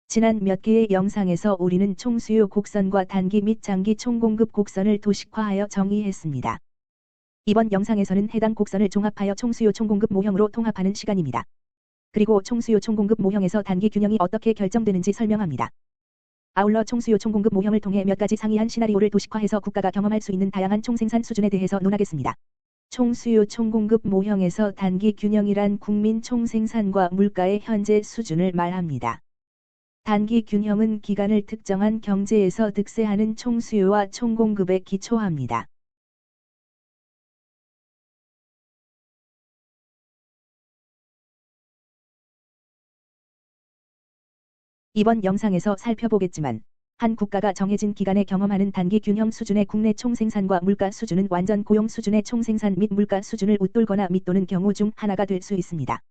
지난 몇 개의 영상에서 우리는 총수요 곡선과 단기 및 장기 총공급 곡선을 도식화하여 정의했습니다. 이번 영상에서는 해당 곡선을 종합하여 총수요 총공급 모형으로 통합하는 시간입니다. 그리고 총수요 총공급 모형에서 단기 균형이 어떻게 결정되는지 설명합니다. 아울러 총수요 총공급 모형을 통해 몇 가지 상이한 시나리오를 도식화해서 국가가 경험할 수 있는 다양한 총생산 수준에 대해서 논하겠습니다. 총수요 총공급 모형에서 단기 균형이란 국민 총생산과 물가의 현재 수준을 말합니다. 단기 균형은 기간을 특정한 경제에서 득세하는 총수요와 총공급에 기초합니다. 이번 영상에서 살펴보겠지만 한 국가가 정해진 기간에 경험하는 단기 균형 수준의 국내 총생산과 물가 수준은 완전 고용 수준의 총생산 및 물가 수준을 웃돌거나 밑도는 경우 중 하나가 될 수 있습니다.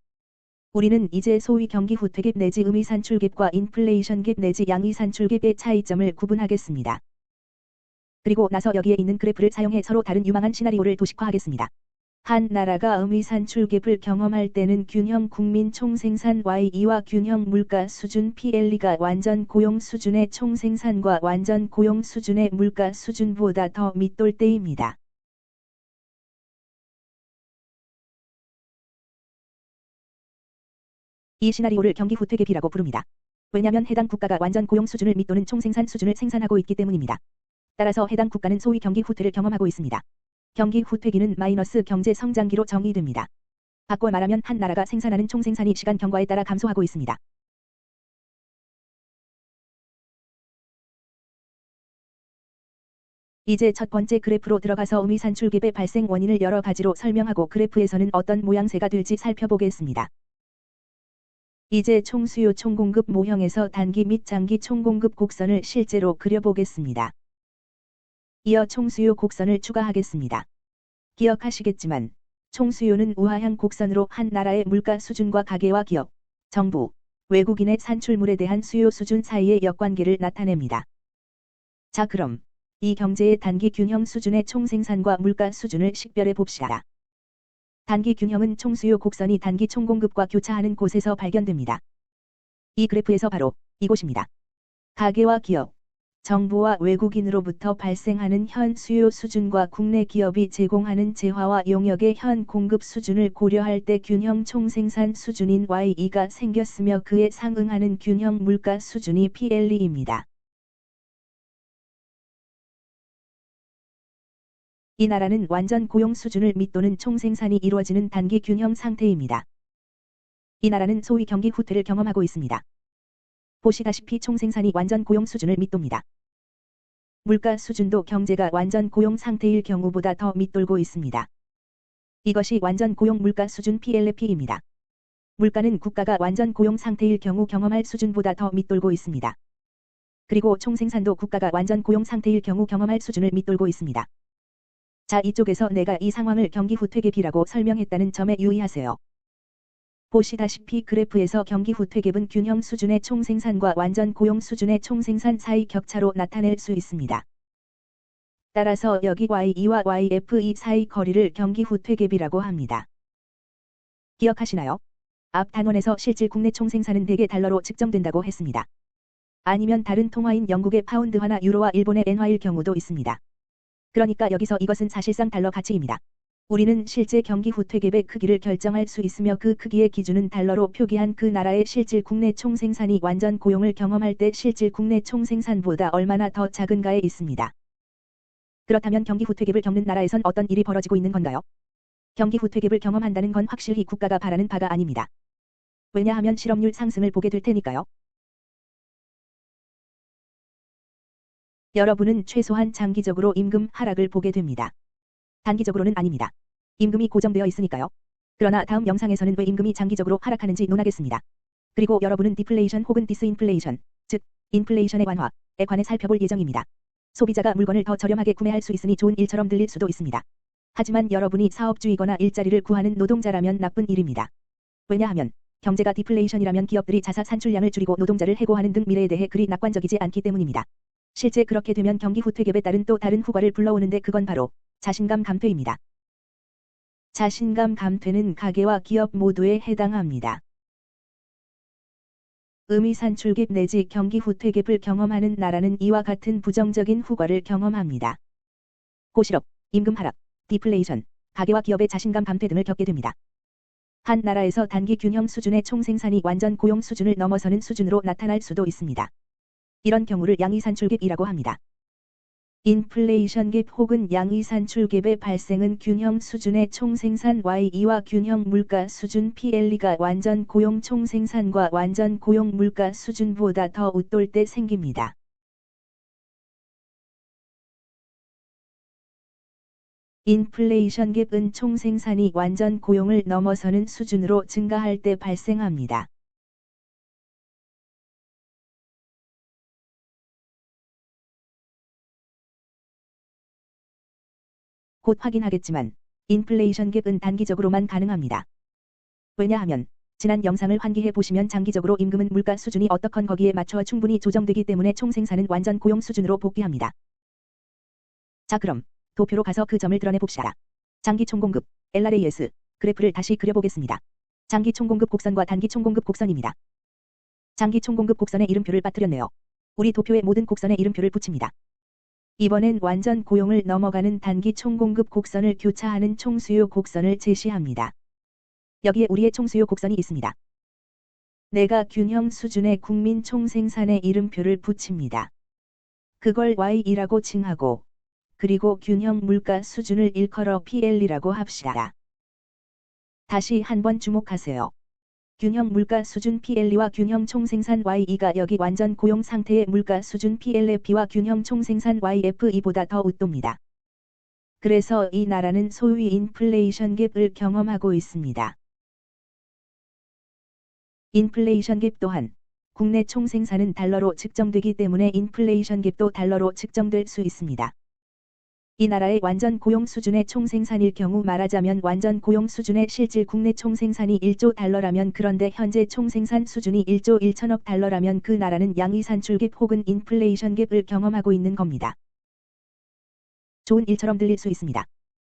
우리는 이제 소위 경기 후퇴갭 내지 의미 산출갭과 인플레이션 갭 내지 양의 산출갭의 차이점을 구분하겠습니다. 그리고 나서 여기에 있는 그래프를 사용해 서로 다른 유망한 시나리오를 도식화하겠습니다. 한 나라가 의미 산출갭을 경험할 때는 균형 국민 총생산 Y2와 균형 물가 수준 PLE가 완전 고용 수준의 총생산과 완전 고용 수준의 물가 수준보다 더 밑돌 때입니다. 이 시나리오를 경기 후퇴갭이라고 부릅니다. 왜냐하면 해당 국가가 완전 고용 수준을 밑도는 총생산 수준을 생산하고 있기 때문입니다. 따라서 해당 국가는 소위 경기 후퇴를 경험하고 있습니다. 경기 후퇴기는 마이너스 경제 성장기로 정의됩니다. 바꿔 말하면 한 나라가 생산하는 총생산이 시간 경과에 따라 감소하고 있습니다. 이제 첫 번째 그래프로 들어가서 의미 산출갭의 발생 원인을 여러 가지로 설명하고 그래프에서는 어떤 모양새가 될지 살펴보겠습니다. 이제 총수요 총공급 모형에서 단기 및 장기 총공급 곡선을 실제로 그려보겠습니다. 이어 총수요 곡선을 추가하겠습니다. 기억하시겠지만 총수요는 우하향 곡선으로 한 나라의 물가 수준과 가계와 기업, 정부, 외국인의 산출물에 대한 수요 수준 사이의 역관계를 나타냅니다. 자 그럼 이 경제의 단기 균형 수준의 총생산과 물가 수준을 식별해 봅시다. 단기 균형은 총수요 곡선이 단기 총공급과 교차하는 곳에서 발견됩니다. 이 그래프에서 바로 이곳입니다. 가계와 기업, 정부와 외국인으로부터 발생하는 현 수요 수준과 국내 기업이 제공하는 재화와 용역의 현 공급 수준을 고려할 때 균형 총생산 수준인 Y2가 생겼으며 그에 상응하는 균형 물가 수준이 PLE입니다. 이 나라는 완전 고용 수준을 밑도는 총생산이 이루어지는 단기 균형 상태입니다. 이 나라는 소위 경기 후퇴를 경험하고 있습니다. 보시다시피 총생산이 완전 고용 수준을 밑돕니다. 물가 수준도 경제가 완전 고용 상태일 경우보다 더 밑돌고 있습니다. 이것이 완전 고용 물가 수준 PLP입니다. 물가는 국가가 완전 고용 상태일 경우 경험할 수준보다 더 밑돌고 있습니다. 그리고 총생산도 국가가 완전 고용 상태일 경우 경험할 수준을 밑돌고 있습니다. 자, 이쪽에서 내가 이 상황을 경기 후퇴갭이라고 설명했다는 점에 유의하세요. 보시다시피 그래프에서 경기 후퇴갭은 균형 수준의 총생산과 완전 고용 수준의 총생산 사이 격차로 나타낼 수 있습니다. 따라서 여기 Y2와 YF2 사이 거리를 경기 후퇴갭이라고 합니다. 기억하시나요? 앞 단원에서 실질 국내 총생산은 대개 달러로 측정된다고 했습니다. 아니면 다른 통화인 영국의 파운드화나 유로와 일본의 엔화일 경우도 있습니다. 그러니까 여기서 이것은 사실상 달러 가치입니다. 우리는 실제 경기 후퇴갭의 크기를 결정할 수 있으며 그 크기의 기준은 달러로 표기한 그 나라의 실질 국내 총생산이 완전 고용을 경험할 때 실질 국내 총생산보다 얼마나 더 작은가에 있습니다. 그렇다면 경기 후퇴갭을 겪는 나라에선 어떤 일이 벌어지고 있는 건가요? 경기 후퇴갭을 경험한다는 건 확실히 국가가 바라는 바가 아닙니다. 왜냐하면 실업률 상승을 보게 될 테니까요. 여러분은 최소한 장기적으로 임금 하락을 보게 됩니다. 단기적으로는 아닙니다. 임금이 고정되어 있으니까요. 그러나 다음 영상에서는 왜 임금이 장기적으로 하락하는지 논하겠습니다. 그리고 여러분은 디플레이션 혹은 디스인플레이션, 즉 인플레이션의 완화에 관해 살펴볼 예정입니다. 소비자가 물건을 더 저렴하게 구매할 수 있으니 좋은 일처럼 들릴 수도 있습니다. 하지만 여러분이 사업주이거나 일자리를 구하는 노동자라면 나쁜 일입니다. 왜냐하면 경제가 디플레이션이라면 기업들이 자사 산출량을 줄이고 노동자를 해고하는 등 미래에 대해 그리 낙관적이지 않기 때문입니다. 실제 그렇게 되면 경기 후퇴갭에 따른 또 다른 후과를 불러오는데 그건 바로 자신감 감퇴입니다. 자신감 감퇴는 가계와 기업 모두에 해당합니다. 음이 산출갭 내지 경기 후퇴갭을 경험하는 나라는 이와 같은 부정적인 후과를 경험합니다. 고실업, 임금 하락, 디플레이션, 가계와 기업의 자신감 감퇴 등을 겪게 됩니다. 한 나라에서 단기 균형 수준의 총생산이 완전 고용 수준을 넘어서는 수준으로 나타날 수도 있습니다. 이런 경우를 양의 산출갭이라고 합니다. 인플레이션 갭 혹은 양의 산출갭의 발생은 균형 수준의 총생산 Y2와 균형 물가 수준 PLE가 완전 고용 총생산과 완전 고용 물가 수준보다 더 웃돌 때 생깁니다. 인플레이션 갭은 총생산이 완전 고용을 넘어서는 수준으로 증가할 때 발생합니다. 곧 확인하겠지만 인플레이션 갭은 단기적으로만 가능합니다. 왜냐하면 지난 영상을 환기해 보시면 장기적으로 임금은 물가 수준이 어떻건 거기에 맞춰 충분히 조정되기 때문에 총생산은 완전 고용 수준으로 복귀합니다. 자 그럼 도표로 가서 그 점을 드러내 봅시다. 장기 총공급 LRAS 그래프를 다시 그려보겠습니다. 장기 총공급 곡선과 단기 총공급 곡선입니다. 장기 총공급 곡선에 이름표를 빠뜨렸네요. 우리 도표에 모든 곡선에 이름표를 붙입니다. 이번엔 완전 고용을 넘어가는 단기 총공급 곡선을 교차하는 총수요 곡선을 제시합니다. 여기에 우리의 총수요 곡선이 있습니다. 내가 균형 수준의 국민 총생산에 이름표를 붙입니다. 그걸 Y이라고 칭하고 그리고 균형 물가 수준을 일컬어 PL이라고 합시다. 다시 한번 주목하세요. 균형 물가 수준 PLE와 균형 총생산 Y2가 여기 완전 고용 상태의 물가 수준 PLF와 균형 총생산 YFE보다 더 웃돕니다. 그래서 이 나라는 소위 인플레이션 갭을 경험하고 있습니다. 인플레이션 갭 또한 국내 총생산은 달러로 측정되기 때문에 인플레이션 갭도 달러로 측정될 수 있습니다. 이 나라의 완전 고용 수준의 총생산일 경우 말하자면 완전 고용 수준의 실질 국내 총생산이 1조 달러라면 그런데 현재 총생산 수준이 1조 1천억 달러라면 그 나라는 양의 산출갭 혹은 인플레이션 갭을 경험하고 있는 겁니다. 좋은 일처럼 들릴 수 있습니다.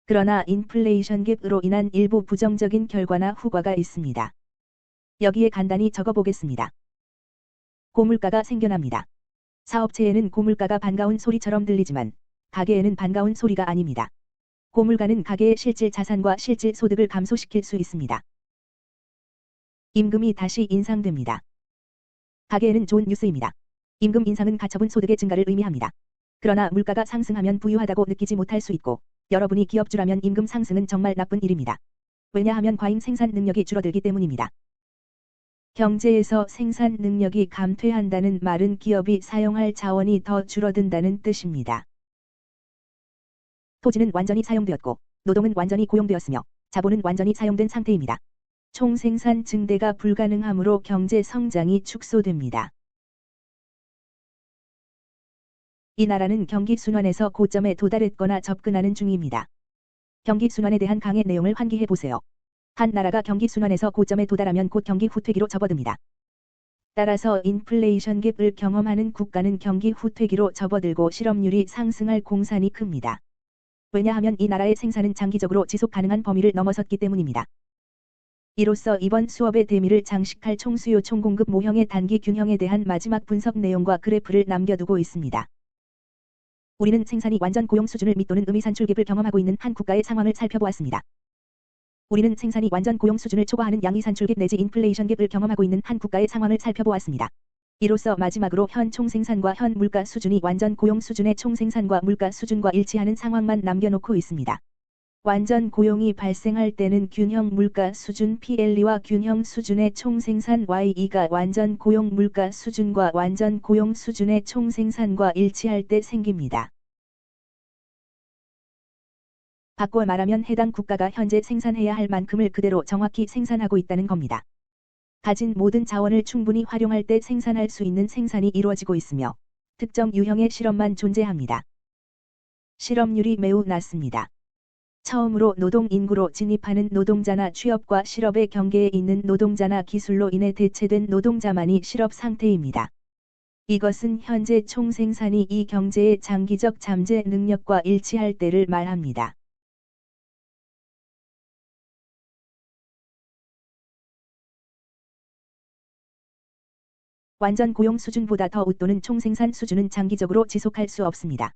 그러나 인플레이션 갭으로 인한 일부 부정적인 결과나 후과가 있습니다. 여기에 간단히 적어보겠습니다. 고물가가 생겨납니다. 사업체에는 고물가가 반가운 소리처럼 들리지만 가계에는 반가운 소리가 아닙니다. 고물가는 가계의 실질 자산과 실질 소득을 감소시킬 수 있습니다. 임금이 다시 인상됩니다. 가계에는 좋은 뉴스입니다. 임금 인상은 가처분 소득의 증가를 의미합니다. 그러나 물가가 상승하면 부유하다고 느끼지 못할 수 있고 여러분이 기업주라면 임금 상승은 정말 나쁜 일입니다. 왜냐하면 과잉 생산 능력이 줄어들기 때문입니다. 경제에서 생산 능력이 감퇴한다는 말은 기업이 사용할 자원이 더 줄어든다는 뜻입니다. 토지는 완전히 사용되었고 노동은 완전히 고용되었으며 자본은 완전히 사용된 상태입니다. 총생산 증대가 불가능하므로 경제 성장이 축소됩니다. 이 나라는 경기 순환에서 고점에 도달했거나 접근하는 중입니다. 경기 순환에 대한 강의 내용을 환기해 보세요. 한 나라가 경기 순환에서 고점에 도달하면 곧 경기 후퇴기로 접어듭니다. 따라서 인플레이션 갭을 경험하는 국가는 경기 후퇴기로 접어들고 실업률이 상승할 공산이 큽니다. 왜냐하면 이 나라의 생산은 장기적으로 지속 가능한 범위를 넘어섰기 때문입니다. 이로써 이번 수업의 대미를 장식할 총수요 총공급 모형의 단기 균형에 대한 마지막 분석 내용과 그래프를 남겨두고 있습니다. 우리는 생산이 완전 고용 수준을 밑도는 음의 산출갭을 경험하고 있는 한 국가의 상황을 살펴보았습니다. 우리는 생산이 완전 고용 수준을 초과하는 양의 산출갭 내지 인플레이션 갭을 경험하고 있는 한 국가의 상황을 살펴보았습니다. 이로써 마지막으로 현 총생산과 현 물가 수준이 완전 고용 수준의 총생산과 물가 수준과 일치하는 상황만 남겨놓고 있습니다. 완전 고용이 발생할 때는 균형 물가 수준 PLE와 균형 수준의 총생산 Y2가 완전 고용 물가 수준과 완전 고용 수준의 총생산과 일치할 때 생깁니다. 바꿔 말하면 해당 국가가 현재 생산해야 할 만큼을 그대로 정확히 생산하고 있다는 겁니다. 가진 모든 자원을 충분히 활용할 때 생산할 수 있는 생산이 이루어지고 있으며 특정 유형의 실업만 존재합니다. 실업률이 매우 낮습니다. 처음으로 노동 인구로 진입하는 노동자나 취업과 실업의 경계에 있는 노동자나 기술로 인해 대체된 노동자만이 실업 상태입니다. 이것은 현재 총생산이 이 경제의 장기적 잠재 능력과 일치할 때를 말합니다. 완전 고용 수준보다 더 웃도는 총생산 수준은 장기적으로 지속할 수 없습니다.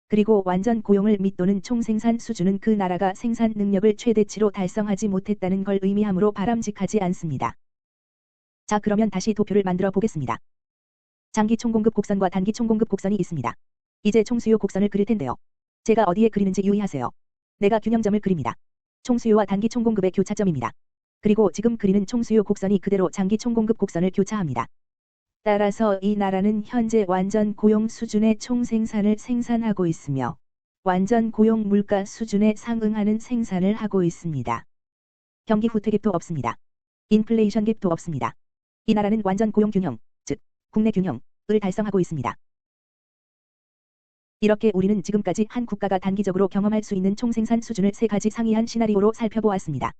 그리고 완전 고용을 밑도는 총생산 수준은 그 나라가 생산 능력을 최대치로 달성하지 못했다는 걸 의미하므로 바람직하지 않습니다. 자, 그러면 다시 도표를 만들어 보겠습니다. 장기 총공급 곡선과 단기 총공급 곡선이 있습니다. 이제 총수요 곡선을 그릴 텐데요. 제가 어디에 그리는지 유의하세요. 내가 균형점을 그립니다. 총수요와 단기 총공급의 교차점입니다. 그리고 지금 그리는 총수요 곡선이 그대로 장기 총공급 곡선을 교차합니다. 따라서 이 나라는 현재 완전 고용 수준의 총생산을 생산하고 있으며 완전 고용 물가 수준에 상응하는 생산을 하고 있습니다. 경기 후퇴 갭도 없습니다. 인플레이션 갭도 없습니다. 이 나라는 완전 고용 균형, 즉 국내 균형을 달성하고 있습니다. 이렇게 우리는 지금까지 한 국가가 단기적으로 경험할 수 있는 총생산 수준을 세 가지 상이한 시나리오로 살펴보았습니다.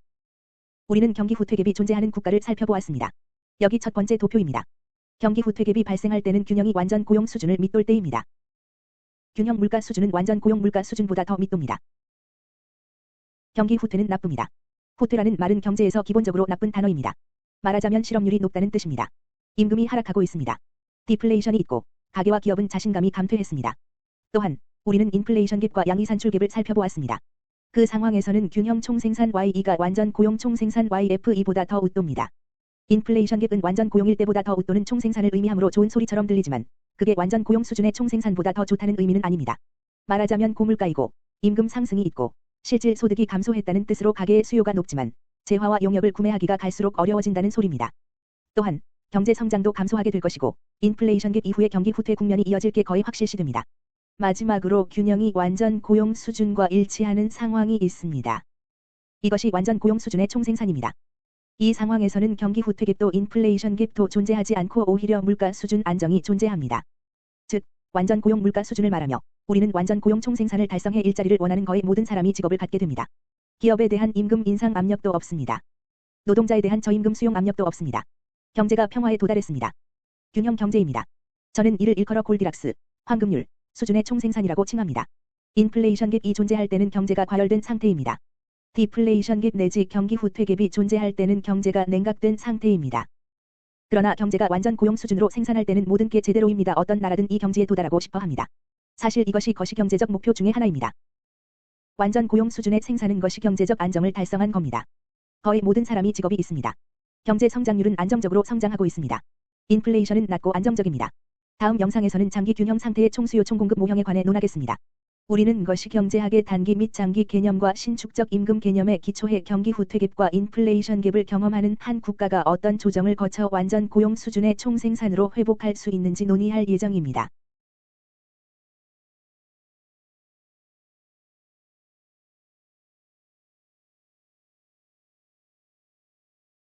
우리는 경기 후퇴 갭이 존재하는 국가를 살펴보았습니다. 여기 첫 번째 도표입니다. 경기 후퇴 갭이 발생할 때는 균형이 완전 고용 수준을 밑돌 때입니다. 균형 물가 수준은 완전 고용 물가 수준보다 더 밑돕니다. 경기 후퇴는 나쁩니다. 후퇴라는 말은 경제에서 기본적으로 나쁜 단어입니다. 말하자면 실업률이 높다는 뜻입니다. 임금이 하락하고 있습니다. 디플레이션이 있고 가계와 기업은 자신감이 감퇴했습니다. 또한 우리는 인플레이션 갭과 양의 산출 갭을 살펴보았습니다. 그 상황에서는 균형 총생산 Y2가 완전 고용 총생산 YF2보다 더 웃돕니다. 인플레이션 갭은 완전 고용일 때보다 더 웃도는 총생산을 의미하므로 좋은 소리처럼 들리지만 그게 완전 고용 수준의 총생산보다 더 좋다는 의미는 아닙니다. 말하자면 고물가이고 임금 상승이 있고 실질 소득이 감소했다는 뜻으로 가계의 수요가 높지만 재화와 용역을 구매하기가 갈수록 어려워진다는 소리입니다. 또한 경제 성장도 감소하게 될 것이고 인플레이션 갭 이후에 경기 후퇴 국면이 이어질 게 거의 확실시됩니다. 마지막으로 균형이 완전 고용 수준과 일치하는 상황이 있습니다. 이것이 완전 고용 수준의 총생산입니다. 이 상황에서는 경기 후퇴 갭도 인플레이션 갭도 존재하지 않고 오히려 물가 수준 안정이 존재합니다. 즉, 완전 고용 물가 수준을 말하며 우리는 완전 고용 총생산을 달성해 일자리를 원하는 거의 모든 사람이 직업을 갖게 됩니다. 기업에 대한 임금 인상 압력도 없습니다. 노동자에 대한 저임금 수용 압력도 없습니다. 경제가 평화에 도달했습니다. 균형 경제입니다. 저는 이를 일컬어 골디락스, 황금률 수준의 총생산이라고 칭합니다. 인플레이션 갭이 존재할 때는 경제가 과열된 상태입니다. 디플레이션 갭 내지 경기 후퇴 갭이 존재할 때는 경제가 냉각된 상태입니다. 그러나 경제가 완전 고용 수준으로 생산할 때는 모든 게 제대로입니다. 어떤 나라든 이 경지에 도달하고 싶어 합니다. 사실 이것이 거시경제적 목표 중의 하나입니다. 완전 고용 수준의 생산은 거시경제적 안정을 달성한 겁니다. 거의 모든 사람이 직업이 있습니다. 경제 성장률은 안정적으로 성장하고 있습니다. 인플레이션은 낮고 안정적입니다. 다음 영상에서는 장기 균형 상태의 총수요 총공급 모형에 관해 논하겠습니다. 우리는 거시경제학의 단기 및 장기 개념과 신축적 임금 개념에 기초해 경기 후퇴 갭과 인플레이션 갭을 경험하는 한 국가가 어떤 조정을 거쳐 완전 고용 수준의 총생산으로 회복할 수 있는지 논의할 예정입니다.